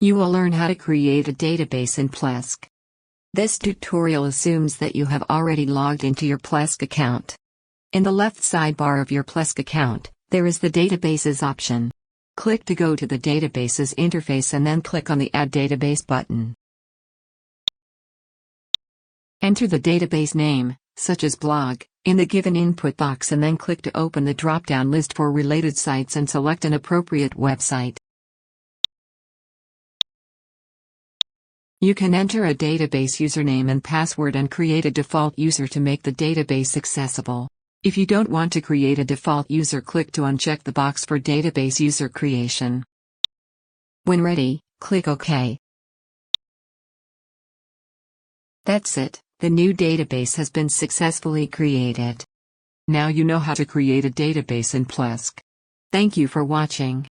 You will learn how to create a database in Plesk. This tutorial assumes that you have already logged into your Plesk account. In the left sidebar of your Plesk account, there is the Databases option. Click to go to the Databases interface and then click on the Add Database button. Enter the database name, such as blog, in the given input box and then click to open the drop-down list for related sites and select an appropriate website. You can enter a database username and password and create a default user to make the database accessible. If you don't want to create a default user, click to uncheck the box for database user creation. When ready, click OK. That's it, the new database has been successfully created. Now you know how to create a database in Plesk. Thank you for watching.